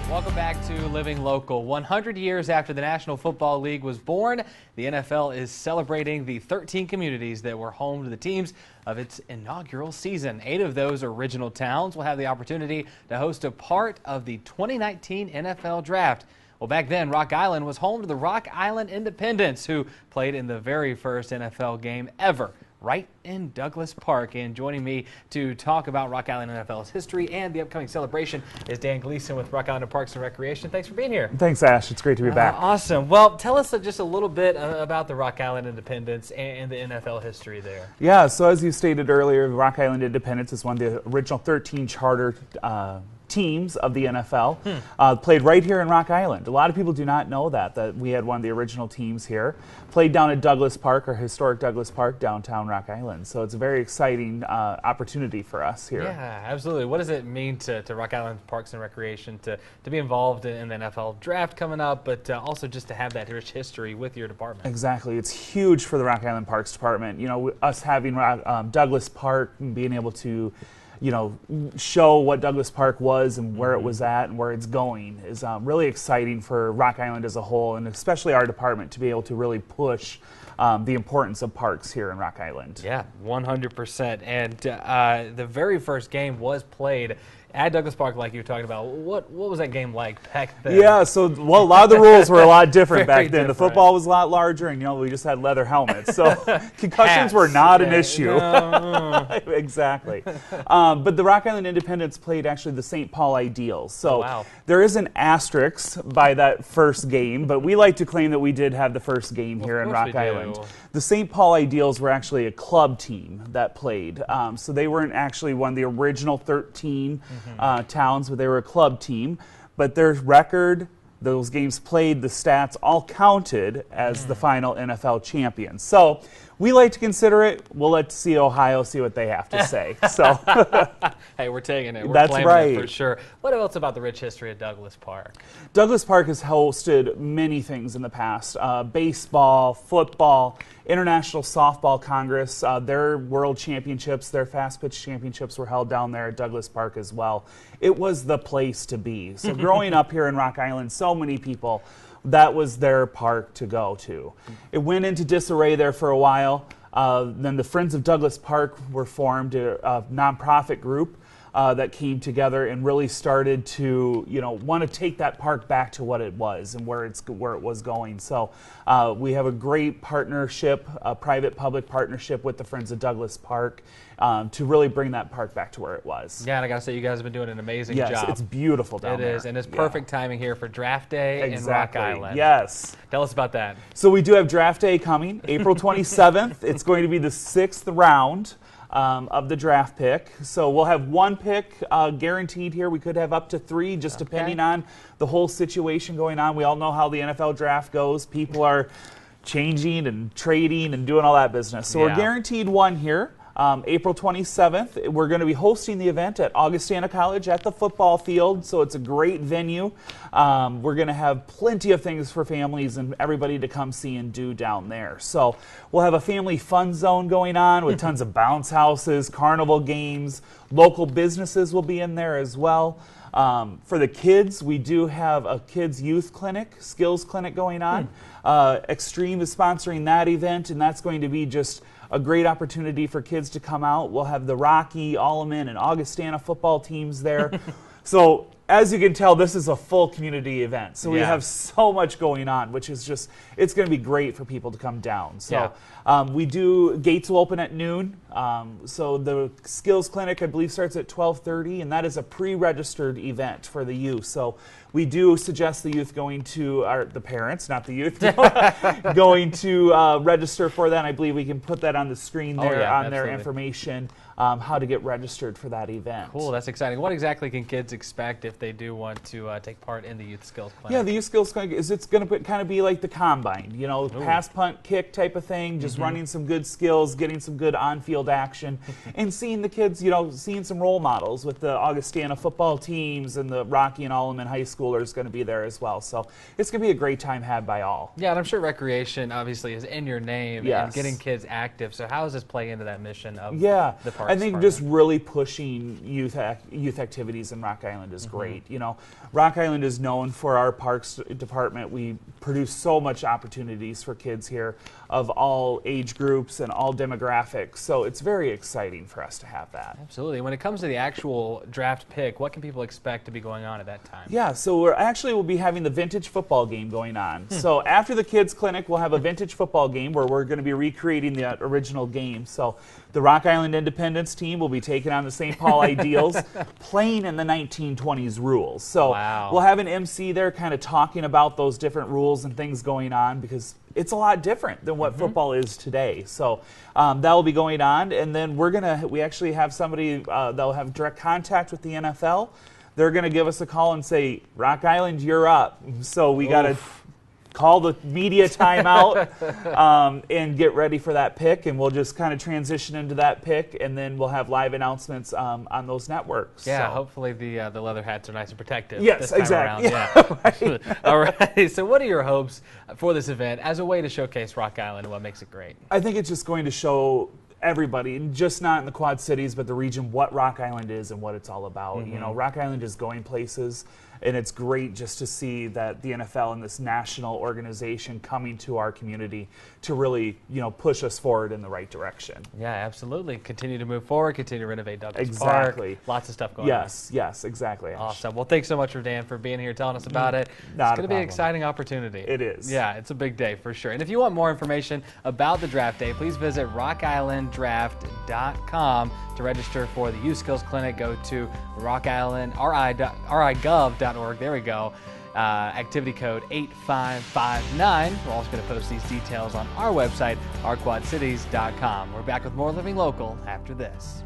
Welcome back to Living Local. 100 years after the National Football League was born, the NFL is celebrating the 13 communities that were home to the teams of its inaugural season. 8 of those original towns will have the opportunity to host a part of the 2019 NFL Draft. Well, back then, Rock Island was home to the Rock Island Independents, who played in the very first NFL game ever, right in Douglas Park. And joining me to talk about Rock Island NFL's history and the upcoming celebration is Dan Gleason with Rock Island Parks and Recreation. Thanks for being here. Thanks, Ash. It's great to be back. Awesome. Well, tell us just a little bit about the Rock Island Independents and the NFL history there. Yeah, so as you stated earlier, Rock Island Independents is one of the original 13 charter teams of the NFL. Played right here in Rock Island. A lot of people do not know that we had one of the original teams here. Played down at Douglas Park, or historic Douglas Park, downtown Rock Island. So it's a very exciting opportunity for us here. Yeah, absolutely. What does it mean to Rock Island Parks and Recreation to be involved in the NFL Draft coming up, but also just to have that rich history with your department? Exactly. It's huge for the Rock Island Parks Department. You know, us having Douglas Park and being able to show what Douglas Park was and where it was at and where it's going is really exciting for Rock Island as a whole, and especially our department to be able to really push the importance of parks here in Rock Island. Yeah, 100%. And the very first game was played at Douglas Park, like you were talking about. What was that game like back then? Yeah, so a lot of the rules were a lot different back then. Different. The football was a lot larger, and we just had leather helmets, so concussions were not an issue. No. Exactly. But the Rock Island Independents played actually the St. Paul Ideals. So there is an asterisk by that first game, but we like to claim that we did have the first game here in Rock Island. The St. Paul Ideals were actually a club team that played. So they weren't actually one of the original 13 towns, but they were a club team. But their record, those games played, the stats all counted as the final NFL champions. So we like to consider it. We'll let Ohio see what they have to say. So hey, we're taking it. We're That's claiming right. it for sure. What else about the rich history of Douglas Park? Douglas Park has hosted many things in the past. Baseball, football, International Softball Congress. Their world championships, their fast pitch championships were held down there at Douglas Park as well. It was the place to be. So growing up here in Rock Island, so many people, that was their park to go to. It went into disarray there for a while. Then the Friends of Douglas Park were formed, a nonprofit group that came together and really started to, want to take that park back to what it was and where it was going. So we have a great partnership, a private-public partnership with the Friends of Douglas Park to really bring that park back to where it was. Yeah, and I got to say, you guys have been doing an amazing job. Yes, it's beautiful down there. It is, and it's perfect timing here for Draft Day in Rock Island. Yes. Tell us about that. So we do have Draft Day coming, April 27th. It's going to be the 6th round of the draft pick. So we'll have one pick guaranteed here. We could have up to 3, just depending on the whole situation going on. We all know how the NFL draft goes. People are changing and trading and doing all that business. So we're guaranteed one here. April 27th, we're going to be hosting the event at Augustana College at the football field, so it's a great venue. We're going to have plenty of things for families and everybody to come see and do down there. So we'll have a family fun zone going on with tons of bounce houses, carnival games. Local businesses will be in there as well. For the kids, we do have a kids youth clinic, skills clinic going on. Extreme is sponsoring that event, and that's going to be just a great opportunity for kids to come out. We'll have the Rocky, Alleman, and Augustana football teams there. So as you can tell, this is a full community event. So we have so much going on, which is just, it's going to be great for people to come down. So gates will open at noon. So the skills clinic, I believe, starts at 12:30, and that is a pre-registered event for the youth. So we do suggest the youth going to, the parents, not the youth, going to register for that. And I believe we can put that on the screen there on their information. How to get registered for that event. Cool, that's exciting. What exactly can kids expect if they do want to take part in the Youth Skills Clinic? Yeah, the Youth Skills Clinic it's going to kind of be like the combine, pass, punt, kick type of thing, just running some good skills, getting some good on-field action, and seeing the kids, seeing some role models with the Augustana football teams, and the Rocky and Alleman high schoolers going to be there as well. So it's going to be a great time had by all. Yeah, and I'm sure recreation obviously is in your name and getting kids active. So how does this play into that mission of the park? Parks. I think just really pushing youth activities in Rock Island is great. You know, Rock Island is known for our parks department. We produce so much opportunities for kids here of all age groups and all demographics. So it's very exciting for us to have that. Absolutely. When it comes to the actual draft pick, what can people expect to be going on at that time? Yeah, so we'll be having the vintage football game going on. So after the kids clinic, we'll have a vintage football game where we're going to be recreating the original game. So the Rock Island Independence team will be taking on the St. Paul Ideals, playing in the 1920s rules. So we'll have an MC there kind of talking about those different rules and things going on, because it's a lot different than what football is today. So that will be going on, and then we actually have somebody that'll have direct contact with the NFL. They're going to give us a call and say, Rock Island, you're up. So we got to call the media timeout and get ready for that pick, and we'll just kind of transition into that pick, and then we'll have live announcements on those networks. Yeah, so hopefully the leather hats are nice and protective. Yes, this time exactly. Around. Yeah. Right. All right. So what are your hopes for this event as a way to showcase Rock Island and what makes it great? I think it's just going to show everybody, and just not in the Quad Cities, but the region, what Rock Island is and what it's all about. You know, Rock Island is going places, and it's great just to see that the NFL and this national organization coming to our community to really, you know, push us forward in the right direction. Yeah, absolutely. Continue to move forward, continue to renovate Douglas Park. Lots of stuff going on. Yes, exactly. Awesome. Well, thanks so much, Dan, for being here telling us about it. It's going to be an exciting opportunity. It is. Yeah, it's a big day for sure. And if you want more information about the draft day, please visit rockislanddraft.com to register for the Youth Skills Clinic. Go to rigov.org. There we go. Activity code 8559. We're also going to post these details on our website, ourquadcities.com. We're back with more Living Local after this.